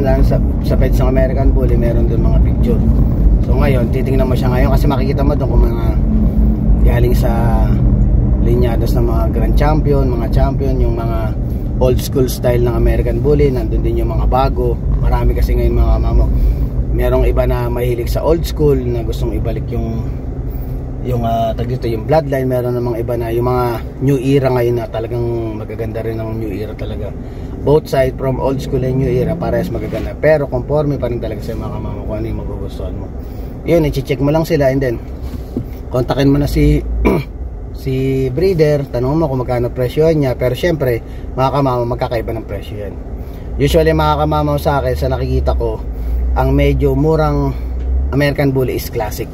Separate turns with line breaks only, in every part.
lang sa page ng American Bully, meron doon mga picture. So ngayon, titingnan mo siya ngayon kasi makikita mo doon kung mga galing sa linyados ng mga Grand Champion, mga champion, yung mga old school style ng American Bully. Nandun din yung mga bago. Marami kasi ngayon mga mamo. Merong iba na mahilig sa old school na gustong ibalik yung tagito yung bloodline. Meron namang iba na yung mga new era ngayon na talagang magaganda rin ng new era talaga. Both side from old school and new era parehas magaganda, pero conforme pa rin talaga sa mga mamo kung ano yung magugustuhan mo. Yun, i-check mo lang sila and then kontakin mo na si breeder, tanong mo kung magkano presyo niya. Pero syempre mga kamamo, magkakaiba ng presyo yan. Usually mga kamamo, sa akin sa nakikita ko, ang medyo murang American Bully is classic.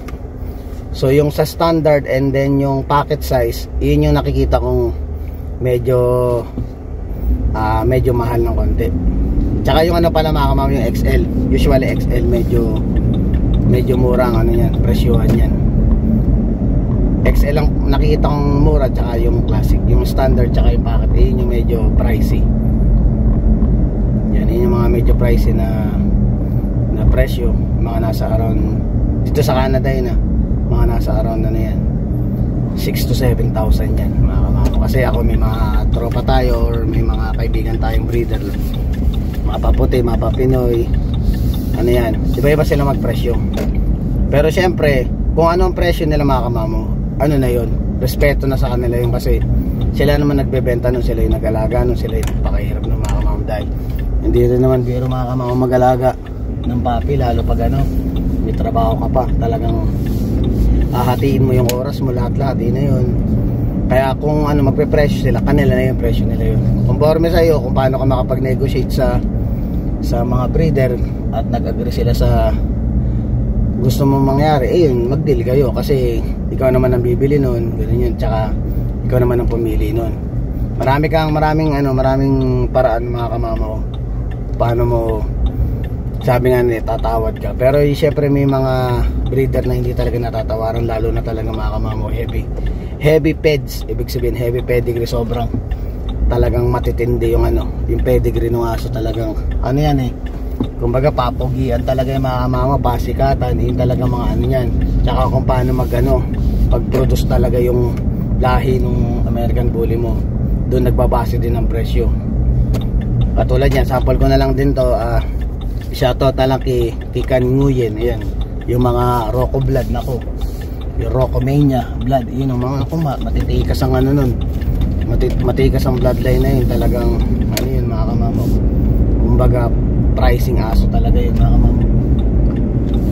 So yung sa standard and then yung packet size, yun yung nakikita kong medyo mahal ng konti. Tsaka yung ano pala mga kamamo, yung XL, usually XL medyo murang ano yan, presyohan yan. XL lang nakikita kong mura, tsaka yung classic, yung standard tsaka yung packet, yun yung medyo pricey. Yan, yun yung mga medyo pricey na presyo, mga nasa around, dito sa Canada yun mga nasa around na yan 6 to 7,000 yan mga kamamo. Kasi ako may mga tropa tayo or may mga kaibigan tayong breeder, mga paputi, mga papinoy, ano yan, iba-iba sila magpresyo. Pero syempre kung ano ang presyo nila mga kamamo, ano na yun, respeto na sa kanila yun, kasi sila naman nagbebenta nun, sila yung nag-alaga nun, sila yung napakahirap ng mga kamamo. Dahil hindi rin naman biro mga kamamo mag-alaga ng papi, lalo pag ano may trabaho ka pa, talagang hahatiin mo yung oras mo, lahat-lahat, yun na yun. Kaya kung ano magpe-presyo sila, kanila na yung presyo nila yun. Conforme sa iyo kung paano ka makapag-negotiate sa mga breeder at nag-agree sila sa gusto mong mangyari, yun, mag-deal kayo kasi ikaw naman ang bibili nun, ganun yun, tsaka ikaw naman ang pumili nun. Maraming paraan mga kamamo paano mo, sabi nga nila, tatawad ka. Pero syempre may mga breeder na hindi talaga natatawaran, lalo na talaga mga kamamo heavy peds, ibig sabihin heavy pedigree, sobrang talagang matitindi yung yung pedigree ng aso, talagang ano yan kumbaga papogian talaga yung mga kamamo, pasikatan, yun talaga mga yan. Tsaka kung paano pag-produce talaga yung lahi ng American Bully mo, doon nagbabase din ang presyo. Katulad yan, sample ko na lang din to, shoutout na lang kay Kan Nguyen, ayan, yung mga Rocco blood, nako, yung Rocco Mania blood, yun ang mga matitikas ang nun, matikas ang bloodline na yun, talagang yun mga kamamo, kumbaga pricing aso talaga yun mga kamamo.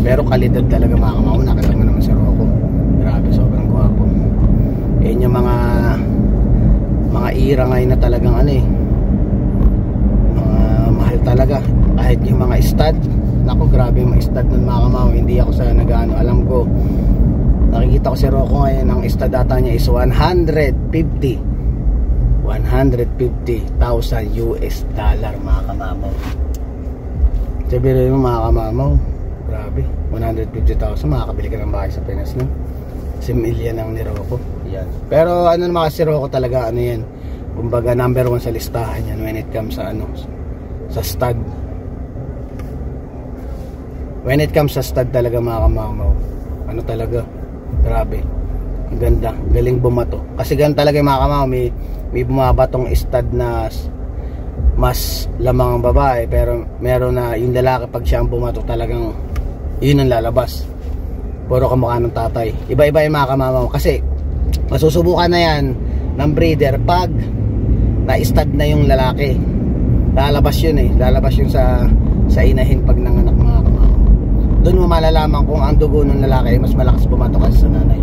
Pero kalidad talaga mga kamamo, nakita mo naman si Rocco, grabe, sobrang gwapo. Yun yung mga ira ngayon na talagang mahal talaga. Kahit yung mga stud, naku, grabe yung mga stud nun mga kamamo. Hindi ako sa alam ko, nakikita ko si Rocco ngayon, ang stud data niya is 150,000 US dollar mga kamamo. Sabihin mo mga kamamo, grabe, 150,000, makakabili ka ng bahay sa Pinas no? Si million ang ni Rocco yan. Pero ano naman kasi Rocco talaga, yan, kumbaga number 1 sa listahan yan when it comes sa sa stud. When it comes sa stud talaga mga kamamo, talaga, grabe, ang ganda, galing bumato. Kasi ganun talaga mga kamamo, may bumabatong stud na mas lamang ang babae, pero meron na yung lalaki pag siya ang bumato, talagang yun ang lalabas, puro kamukha ng tatay. Iba-iba yung mga kamamo, kasi masusubukan na yan ng breeder pag na-stud na yung lalaki, lalabas yun sa inahin pag nanganak mga kamamo. Doon mo malalaman kung ang dugo ng lalaki ay mas malakas bumato kasi sa nanay.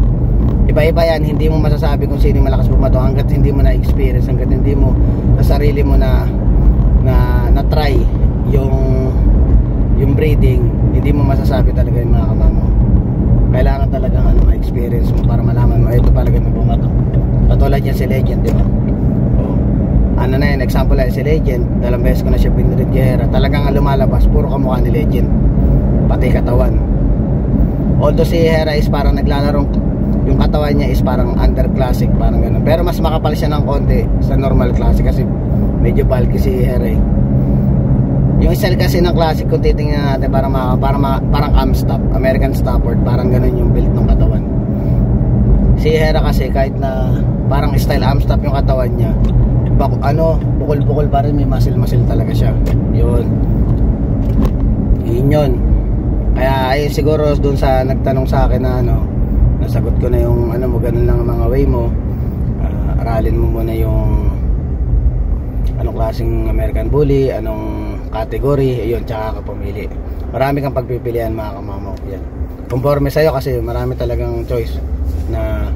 Iba-iba yan, hindi mo masasabi kung sino malakas bumato hanggat hindi mo na-experience, hanggat hindi mo sa sarili mo na try yung breeding, hindi mo masasabi talaga yung mga kamamo. Kailangan talaga ma-experience mo para malaman mo ito talaga may bumato. Katulad yan si Legend, di ba? Na yan, example yan si Legend, dalawang beses ko na siya pinrid gera, talagang lumalabas puro kamukha ni Legend, pati katawan. Although si Hera is parang naglalarong, yung katawan niya is parang under classic, parang gano'n, pero mas makapal siya ng konti sa normal classic kasi medyo bulky si Hera Yung style kasi ng classic kung titingnan natin parang Amstop, American Stafford, parang ganun yung build ng katawan. Si Hera kasi kahit na parang style Amstop yung katawan niya, bukol-bukol pa rin, may muscle talaga siya. Yun kaya ayun, siguro dun sa nagtanong sa akin na nasagot ko na yung mo, ganun lang ang mga way mo. Aralin mo muna yung anong klaseng American Bully, anong category, ayun, tsaka ka pumili. Marami kang pagpipilian mga kamamaw. Yan, conforme sa'yo kasi marami talagang choice na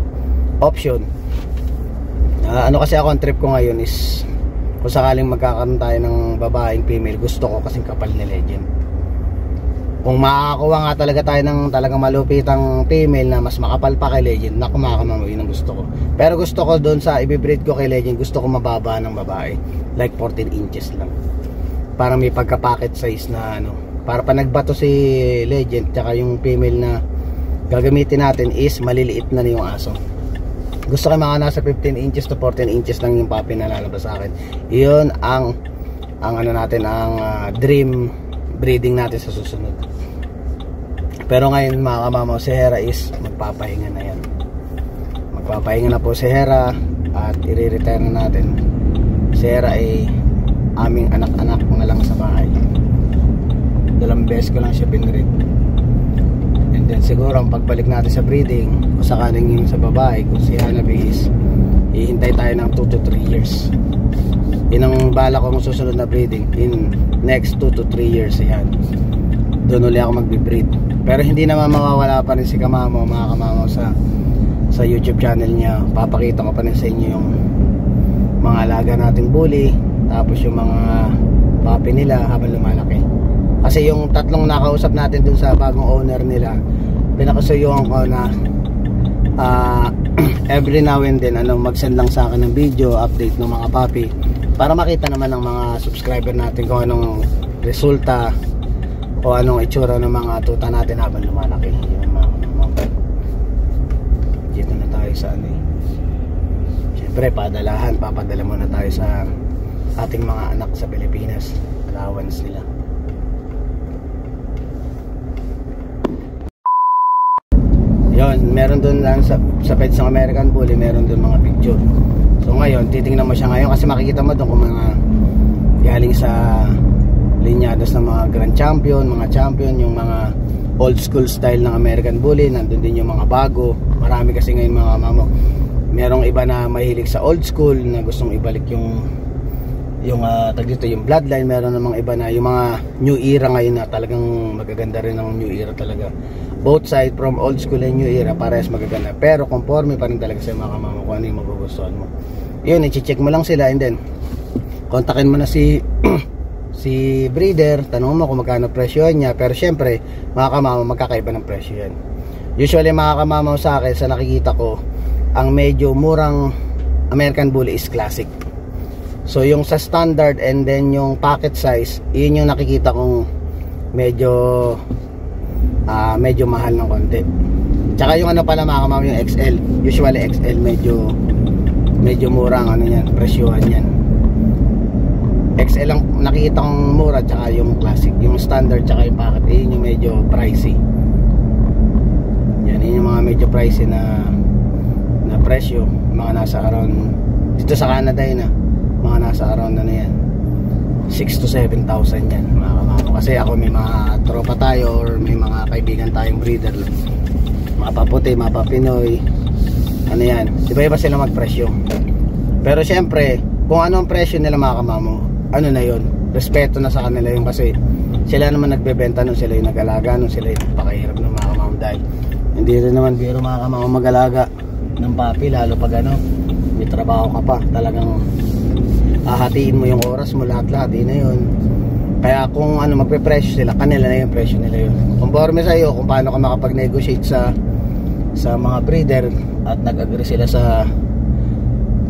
option. Kasi ako, ang trip ko ngayon is kung sakaling magkakaroon tayo ng babaeng female, gusto ko kasing kapal ni Legend. Kung makakakuha nga talaga tayo ng talagang malupitang female na mas makapal pa kay Legend, naku mga kamamaw, yun ang gusto ko. Pero gusto ko doon sa ibibreed ko kay Legend, gusto ko mababa ng babae, like 14 inches lang, para may pagka-pocket size na para pa nagbato si Legend, tsaka yung female na gagamitin natin is maliliit na yung aso. Gusto ko mga nasa 15 inches to 14 inches lang yung puppy na lalabas sa akin. Yun ang natin, ang dream breeding natin sa susunod. Pero ngayon mga kamamaw, si Hera is magpapahinga na yan. Magpapahinga na po si Hera at i-retire na natin. Si Hera ay aming anak-anak na lang sa bahay. 2 beses ko lang siya binreed. And then siguro ang pagbalik natin sa breeding, kung sakaling yun sa babae, kung si Hanabi is ihintay tayo ng 2 to 3 years. Yun ang bala kong susunod na breeding in next 2 to 3 years. Yan, doon ulit ako magbe-breed. Pero hindi naman mawawala pa rin si Kamamaw, mga Kamamaw, sa YouTube channel niya. Papakita ko pa rin sa inyo yung mga alaga nating bully, tapos yung mga puppy nila habang lumalaki. Kasi yung 3 nakausap natin dun sa bagong owner nila, pinakasuyuan ko na every now and then mag-send lang sa akin ng video update ng mga puppy, para makita naman ng mga subscriber natin kung anong resulta o anong itsura ng mga tuta natin habang lumalaki. Dito na tayo sa siyempre papadala muna tayo sa ating mga anak sa Pilipinas, allowance nila. Yun, meron doon lang sa pets ng American Bully, meron doon mga picture. So ngayon, titingnan mo siya ngayon kasi makikita mo doon kung mga galing sa linyadas ng mga Grand Champion, mga champion, yung mga old school style ng American Bully. Nandun din yung mga bago. Marami kasi ngayon mga mamo. Merong iba na mahilig sa old school na gustong ibalik yung bloodline. Meron namang iba na yung mga new era ngayon na talagang magaganda rin ng new era talaga. Both side, from old school and new era, parehas magaganda. Pero conforme pa rin talaga sa mga kamama kung ano yung magugustuhan mo. Yun, i-check mo lang sila and then kontakin mo na si breeder, tanong mo kung magkano presyo niya. Pero syempre, mga kamama, magkakaiba ng presyo yan. Usually mga kamama sa akin, sa nakikita ko, ang medyo murang American Bully is classic. So yung sa standard and then yung packet size, yun yung nakikita kong medyo mahal ng konti. Tsaka yung pala mga kamama, yung XL, usually XL medyo murang yan, presyohan yan. XL ang nakikita kong mura, tsaka yung classic, yung standard tsaka yung packet, yun yung medyo pricey. Yan, yun yung mga medyo pricey na presyo, mga nasa around, dito sa Canada yun mga nasa around yan 6 to 7,000 yan mga kamamo. Kasi ako may mga tropa tayo or may mga kaibigan tayong breeder, mapaputi, mapapinoy, yan, iba-iba sila magpresyo. Pero syempre kung ano ang presyo nila mga kamamo, na yun, respeto na sa kanila yun, kasi sila naman nagbebenta nun, sila yung nag-alaga nun, sila yung nagpakahirap ng mga kamamo. Dahil hindi rin naman biro mga kamamo mag-alaga ng papi, lalo pag may trabaho ka pa, talagang hahatiin mo yung oras mo, lahat-lahat, na yun. Kaya kung magpe-presyo sila, kanila na yung presyo nila yun. Conforme sa iyo kung paano ka makapag-negotiate sa mga breeder at nag-agree sila sa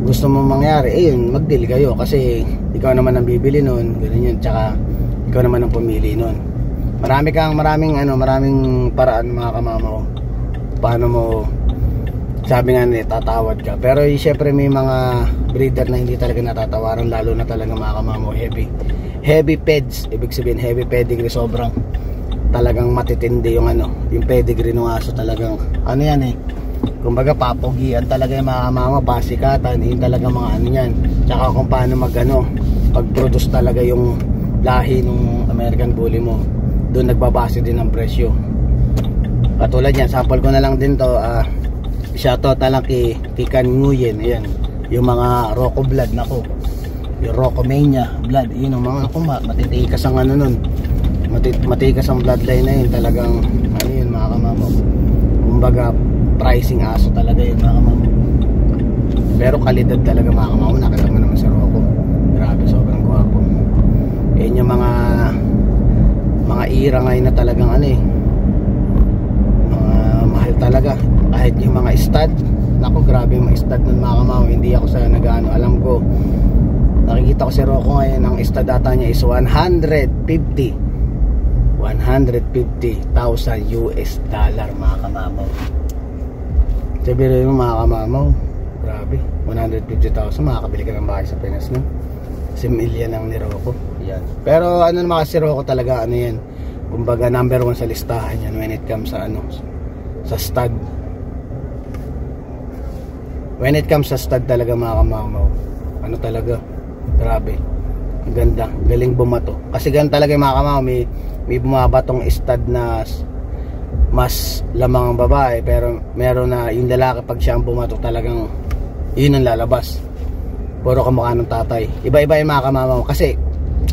gusto mong mangyari, yun, mag-deal kayo kasi ikaw naman ang bibili nun, ganun yun, tsaka ikaw naman ang pumili nun. Maraming paraan mga kamamo paano mo sabi nga nila tatawad ka. Pero syempre may mga breeder na hindi talaga natatawaran, lalo na talaga mga kamamo heavy peds, ibig sabihin heavy pedigree, sobrang talagang matitindi yung yung pedigree ng aso, talagang yan kumbaga papogian talaga yung mga kamamo, pasikatan, yun talaga mga yan. Tsaka kung paano pag-produce talaga yung lahi ng American Bully mo, doon nagbabase din ang presyo. Katulad yan, sample ko na lang din to, shoutout na lang kay Kan Nguyen. Ayan, yung mga Rocco blood, nako, yung Rocco Mania blood, yun ang mga matitikas ang nun, matikas ang bloodline na yun, talagang yun mga kamamo, kumbaga pricing aso talaga yun mga kamamo, pero kalidad talaga mga kamamo. Nakita mo naman si Rocco, grabe, sobrang gwapo. Yun yung mga ira ngayon na talagang mahal talaga. Kahit yung mga stud, nako, grabe yung mga stud nun mga kamamo. Hindi ako sa nag-ano, alam ko, nakikita ko si Rocco ngayon, ang stud data niya is 150,000 US dollar mga kamamo. Sabihin mo mga kamamo, grabe, 150,000, makakabili ka ng bahay sa Pinas, no? Si million lang ni Rocco. Yan. Pero naman kasi Rocco talaga, yan, kumbaga number 1 sa listahan yan when it comes sa sa stud. When it comes sa stud talaga mga kamamaw, talaga, grabe, ang ganda, galing bumato. Kasi ganun talaga yung mga kamamaw, may bumabatong stud na mas lamang ang babae, pero meron na yung lalaki, pag siya ang bumato talagang yun ang lalabas, puro kamukha ng tatay. Iba-iba yung mga kamamaw, kasi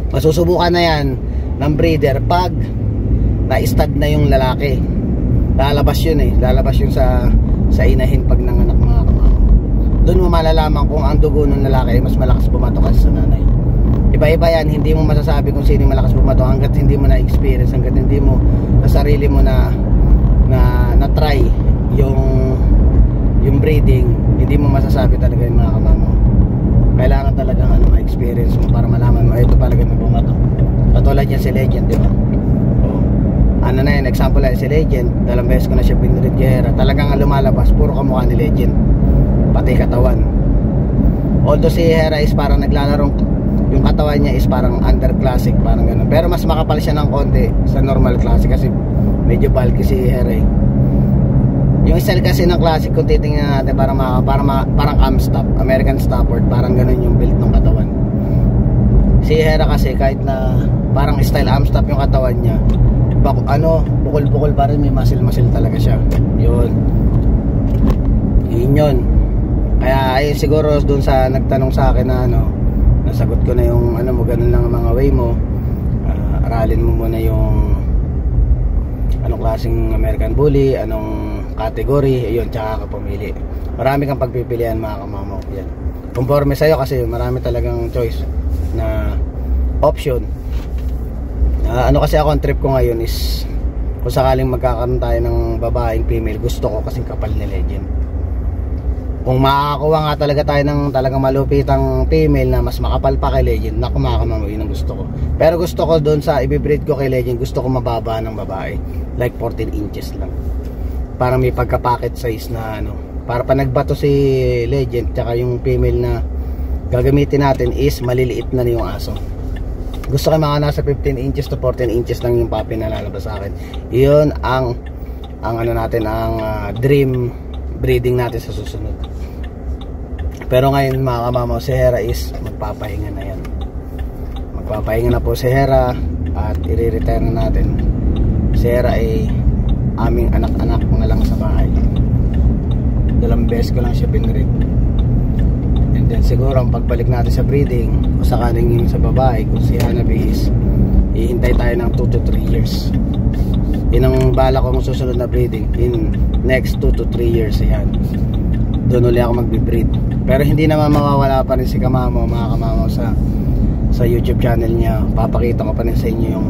masusubukan na yan ng breeder pag na-stud na yung lalaki. Lalabas yun lalabas yun sa inahin pag nanganak mga kamamaw. Doon mo malalaman kung ang dugo ng lalaki mas malakas bumato kasi sa nanay. Iba-iba yan, hindi mo masasabi kung sino malakas bumato hanggat hindi mo na-experience, hanggat hindi mo sa sarili mo na try yung breeding, hindi mo masasabi talaga yung mga kamamo. Kailangan talaga ma-experience mo para malaman mo ito talaga na bumato. Katulad yan si Legend, di ba? Example si Legend, 2 beses ko na siya pinread kay Hera, talagang lumalabas puro kamukha ni Legend, pati katawan. Although si Hera is parang naglalarong, yung katawan niya is parang under classic, parang ganun, pero mas makapal siya ng konti sa normal classic kasi medyo bulky si Hera Yung style kasi ng classic, kung titingnan natin, parang Amstaff, American Stafford, parang ganun yung build ng katawan. Si Hera kasi kahit na parang style Amstaff yung katawan niya, bukol-bukol pa rin, may muscle talaga siya. Yun yun. Kaya ayun, siguro dun sa nagtanong sa akin na nasagot ko na yung mo, ganun lang ang mga way mo. Aralin mo muna yung anong klaseng American Bully, anong category, ayun, tsaka ka pumili. Marami kang pagpipilian mga kamamo. Yan, conforme sa'yo kasi marami talagang choice na option. Kasi ako, ang trip ko ngayon is kung sakaling magkakaroon tayo ng babaeng female, gusto ko kasing kapal ni Legend. Kung makakakuha nga talaga tayo ng talagang malupitang female na mas makapal pa kay Legend, naku mga kamamo, yun ang gusto ko. Pero gusto ko doon sa ibibreed ko kay Legend, gusto ko mababa ng babae, like 14 inches lang, para may pagka-packet size na para pa nagbato si Legend, tsaka yung female na gagamitin natin is maliliit na yung aso. Gusto ko mga nasa 15 inches to 14 inches lang yung puppy na lalabas sa akin. Yun ang natin, ang dream breeding natin sa susunod. Pero ngayon mga kamamaw, si Hera is magpapahinga na yan. Magpapahinga na po si Hera at i-retire na natin. Si Hera ay aming anak-anak na lang sa bahay. 2 beses ko lang siya pinread. And then siguro ang pagbalik natin sa breeding, kung sakaling yun sa babae, kung si Hanabi is ihintay tayo ng 2 to 3 years. Yun ang bala ko ng susunod na breeding, in next 2 to 3 years. Yan, doon ulit ako magbe-breed. Pero hindi naman mawawala pa rin si Kamamo, mga kamamo, sa YouTube channel niya. Papakita ko pa rin sa inyo yung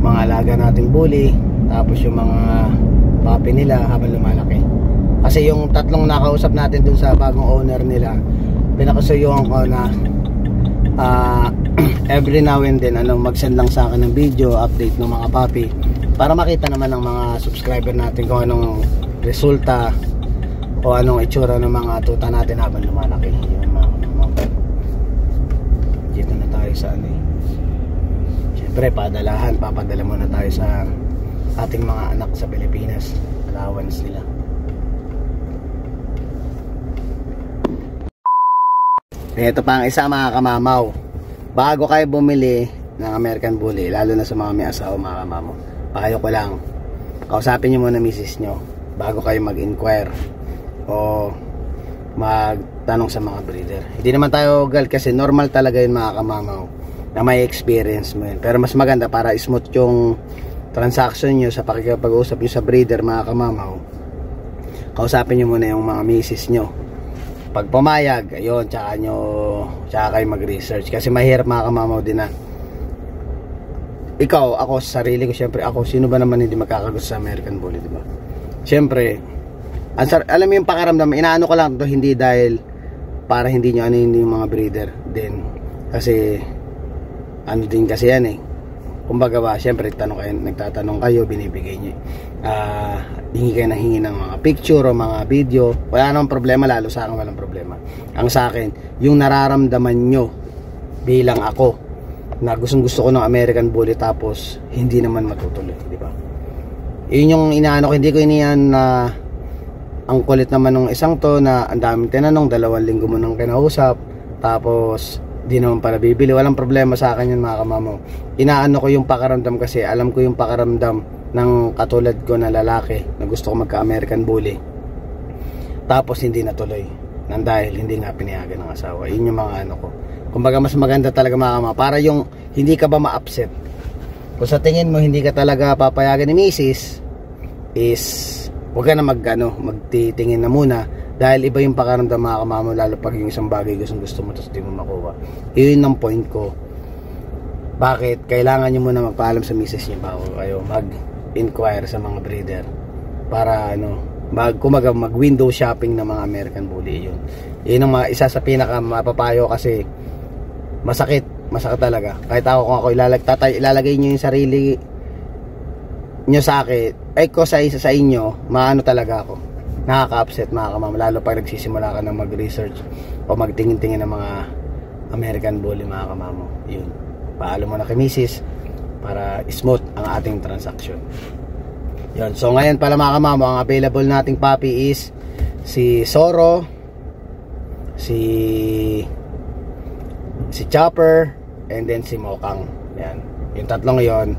mga alaga nating bully, tapos yung mga puppy nila habang lumalaki. Kasi yung 3 nakausap natin dun sa bagong owner nila, pinakasuyuhan ko na every now and then mag-send lang sa akin ng video update ng mga puppy, para makita naman ng mga subscriber natin kung anong resulta, o anong itsura ng mga tuta natin habang lumalaki. Yun, mga kamamaw. Dito na tayo sa ano eh. Siyempre papadala muna tayo sa ating mga anak sa Pilipinas, allowance nila. Ito pa ang isa, mga kamamaw. Bago kayo bumili ng American Bully, lalo na sa mga may asawa, mga kamamaw, payo ko lang, kausapin nyo muna misis nyo bago kayo mag-inquire o magtanong sa mga breeder. Hindi naman tayo gal, kasi normal talaga yun, mga kamamaw, na may experience mo yun. Pero mas maganda para smooth yung transaction nyo sa pakikipag-usap nyo sa breeder, mga kamamaw, kausapin nyo muna yung mga misis nyo. Pag pumayag, ayun, tsaka kayo mag-research. Kasi mahirap, mga kamamaw, din na ikaw, ako, sa sarili ko, syempre ako, sino ba naman hindi magkakagusto sa American Bully, di ba? Syempre, alam mo yung pakaramdam, inaano ko lang to, hindi dahil para hindi nyo hindi yung mga breeder din. Kasi ano din kasi yan eh. Kumbaga ba, syempre nagtatanong kayo, binibigay nyo. Hingi kayo ng hingi ng mga picture o mga video. Wala namang problema, lalo sa akin walang problema. Ang sa akin, yung nararamdaman nyo bilang ako na gusto ko ng American Bully tapos hindi naman matutuloy, di ba? Yun yung inaano ko, hindi ko iniyan na ang kulit naman ng isang to na ang daming tinanong, 2 linggo mo nang kinausap, tapos di naman para bibili. Walang problema sa akin yun, mga kamamaw. Inaano ko yung pakaramdam kasi alam ko yung pakaramdam ng katulad ko na lalaki na gusto ko magka-American Bully tapos hindi natuloy nang dahil hindi nga pinayagan ng asawa. Yun yung mga ano ko. Kumbaga mas maganda talaga, mga kamamaw, para yung hindi ka ba ma-upset. Kung sa tingin mo hindi ka talaga papayagan ni misis, is huwag ka na magtitingin na muna. Dahil iba yung pakaramdam, mga kamamaw, lalo pag yung isang bagay gusto mo tapos di mo makuha. Yun ang point ko. Bakit kailangan nyo muna magpaalam sa misis nyo bago kayo mag-inquire sa mga breeder para mag window shopping ng mga American Bully. Yun ang isa sa pinaka mapapayo, kasi masakit talaga. Kahit ako, kung ako ilalagay nyo yung sarili nyo sa akin, ay ko sa inyo, maano talaga ako, nakaka-upset, mga kamamaw, lalo pag nagsisimula ka na mag-research o magtingin-tingin ng mga American Bully, mga kamamaw. Yun, paalam mo na kay misis para smooth ang ating transaction. Yun, so ngayon pala, mga kamamaw, ang available nating puppy is si Zoro, si Chopper, and then si Mokang. Yan, yung tatlong yon,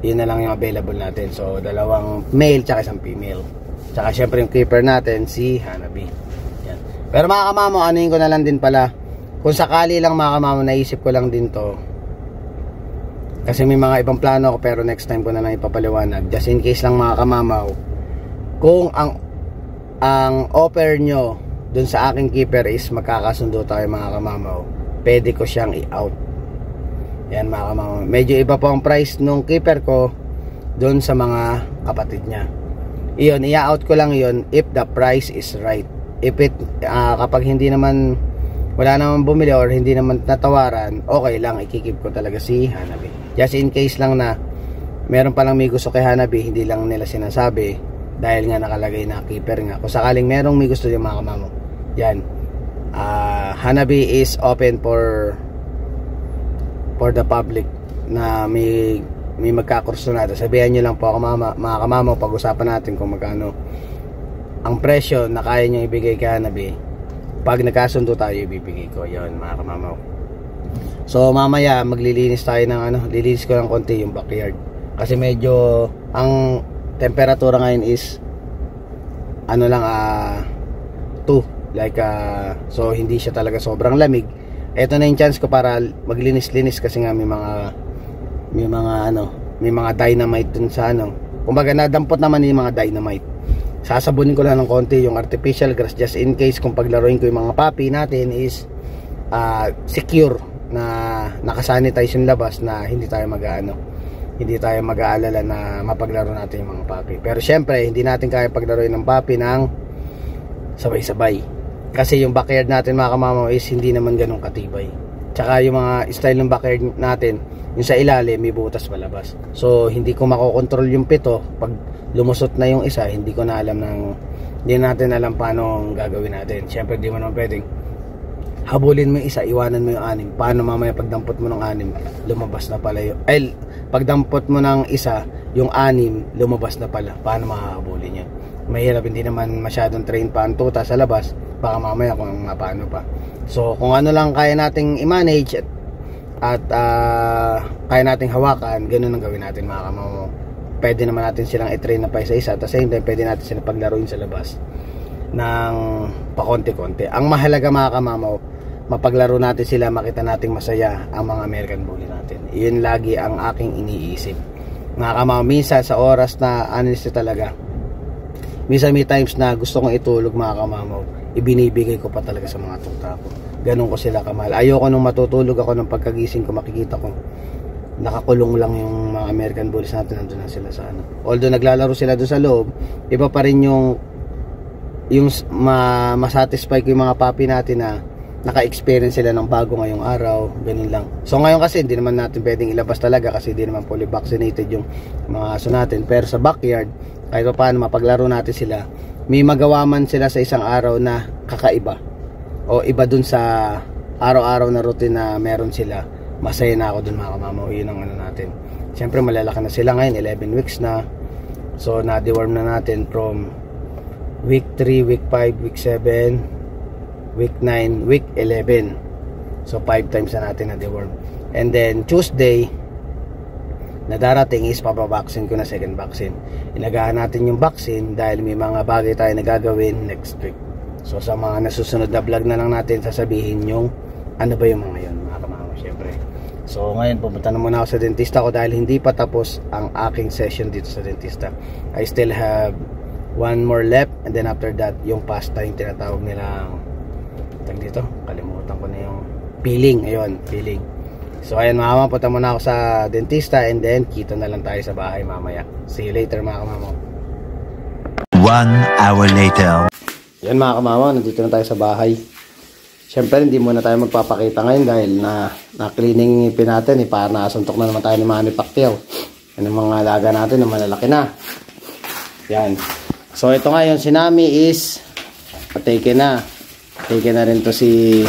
yun na lang yung available natin. So 2 male tsaka 1 female, tsaka syempre yung keeper natin si Hanabi. Yan. Pero mga kamamaw, anuin ko na lang din pala, kung sakali lang, mga kamamaw, naisip ko lang din to kasi may mga ibang plano ako, pero next time ko na lang ipapaliwanag. Just in case lang, mga kamamaw, kung ang offer nyo dun sa aking keeper is magkakasundo tayo, mga kamamaw, pwede ko siyang i-out. Yan, mga kamamaw, medyo iba po ang price nung keeper ko dun sa mga kapatid niya. Iyon, i-out ko lang yun if the price is right. If kapag hindi naman, wala naman bumili or hindi naman natawaran, okay lang, ikikip ko talaga si Hanabi. Just in case lang na meron palang may gusto kay Hanabi, hindi lang nila sinasabi dahil nga nakalagay na keeper nga. Kung sakaling merong may gusto yung, mga kamamaw, yan, Hanabi is open for the public na may magkakurso natin. Sabihan nyo lang po ako, mga kamamaw, pag-usapan natin kung magkano ang presyo na kaya nyo ibigay kay Hanabi. Pag nagkasundo tayo, ibibigay ko. Yun, mga kamamaw. So mamaya maglilinis tayo ng lilinis ko lang konti yung backyard kasi medyo ang temperatura ngayon is 2, like so hindi siya talaga sobrang lamig. Ito na yung chance ko para maglinis-linis kasi nga may mga dynamite dun sa kumbaga nadampot naman yung mga dynamite. Sasabunin ko lang ng konti yung artificial grass just in case kung paglaruin ko yung mga puppy natin is secure na nakasanitize yung labas, na hindi tayo mag-aalala na mapaglaro natin yung mga puppy. Pero syempre hindi natin kaya paglaruin ng puppy ng sabay-sabay kasi yung backyard natin, mga kamamaw, is hindi naman ganun katibay. Tsaka yung mga style ng backyard natin yung sa ilalim may butas palabas. So hindi ko makokontrol yung pito. Pag lumusot na yung isa, hindi ko na alam hindi natin alam paano gagawin natin. Syempre di mo naman pwedeng habulin mo yung isa, iwanan mo yung 6. Paano mamaya pagdampot mo ng 6, lumabas na pala yung pagdampot mo ng isa, yung 6 lumabas na pala. Paano mahahabulin yun? Mahirap, hindi naman masyadong train pa ang tuta sa labas. Baka mamaya kung paano pa. So kung ano lang kaya nating i-manage at kaya nating hawakan, ganun ang gawin natin mga kamamo. Pwede naman natin silang i-train na pa isa-isa, at the same time pwede natin silang paglaruin sa labas ng pakonti-konti. Ang mahalaga mga kamamo, mapaglaro natin sila, makita nating masaya ang mga American Bully natin. Iyon lagi ang aking iniisip mga kamamo. Minsan sa oras na honest talaga, minsan may times na gusto kong itulog mga kamamo, ibinibigay ko pa talaga sa mga tuta ko. Ganun ko sila kamahal. Ayoko nung matutulog ako, ng pagkagising ko makikita ko nakakulong lang yung mga American Bullies natin, nandun na sila sa although naglalaro sila doon sa loob, iba pa rin yung masatisfy ko yung mga papi natin na naka-experience sila ng bago ngayong araw, ganun lang. So ngayon kasi hindi naman natin pwedeng ilabas talaga kasi hindi naman fully vaccinated yung mga aso natin, pero sa backyard kahit pa paano mapaglaro natin sila, may magawa man sila sa isang araw na kakaiba o iba dun sa araw-araw na routine na meron sila. Masaya na ako dun mga kamamo. Yun ang natin. Siyempre malalaki na sila ngayon, 11 weeks na. So na-deworm na natin from week 3, week 5, week 7, week 9, week 11. So 5 times na natin na-deworm. And then Tuesday na darating is papabaksin ko na second vaccine. Inagahan natin yung vaccine dahil may mga bagay tayo na gagawin next week. So sa mga nasusunod na vlog na lang natin sasabihin yung ano ba yung mga yun mga kamamo, syempre. So ngayon pupunta na muna ako sa dentista ko dahil hindi pa tapos ang aking session dito sa dentista. I still have one more left, and then after that yung pasta, yung tinatawag nilang dito, kalimutan ko na yung peeling. Ayun, peeling. So ayan mga kamamo, punta muna ako sa dentista, and then kita na lang tayo sa bahay mamaya. See you later mga kamamo.
1 hour later.
Yan mga kamamo, nandito na tayo sa bahay. Siyempre hindi muna tayo magpapakita ngayon dahil na-cleaning ngipin natin. Para nasuntok na naman tayo ni Manny Pacquiao. Yan ang mga alaga natin na malalaki na. Yan. So ito ngayon, si Nami is take na. Take na rin to si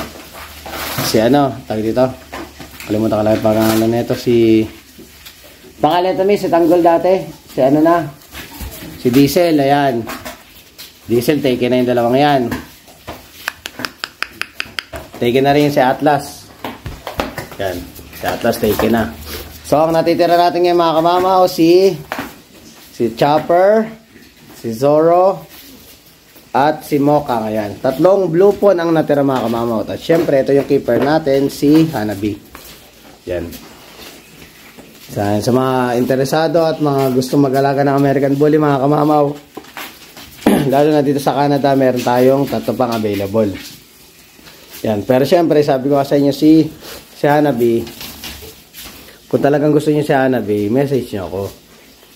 tawag dito. Kalimutan ko lang yung pangalan nito. Pangalan ito si Tanggol dati. Si Diesel, ayan. Diesel, take na yung dalawang yan. Take na rin si Atlas. Yan. Si Atlas, take na. So, ang natitira natin ngayon mga kamamaw, si Chopper, si Zoro, at si Mocha. Ayan. 3 blue phone ang natira mga kamamaw. At syempre, ito yung keeper natin, si Hanabi. Yan. Sa mga interesado at mga gusto mag-alaga ng American Bully mga kamamaw, lalo na dito sa Canada, meron tayong 3 pang available. Yan. Pero syempre, sabi ko sa inyo si Hanabi, kung talagang gusto niyo si Hanabi, message niyo ako.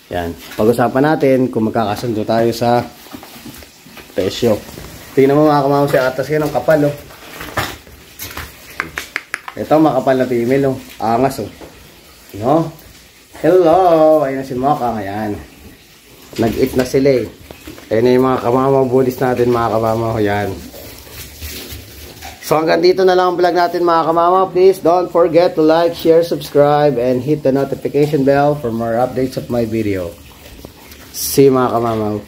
Yan. Pag-usapan natin kung magkakasundo tayo sa presyo. Tingnan mo mga kamamo si Atas ngayon, ang kapal oh. Ito makapal na female oh. Angas oh. No? Hello! Ayun na si Mocha. Ayan. Nag-eat na sila eh. Ayun na yung mga kamamo bullies natin mga kamamo. Ayan. So hanggang dito na lang ang vlog natin mga kamama. Please don't forget to like, share, subscribe, and hit the notification bell for more updates of my video. See you mga kamama.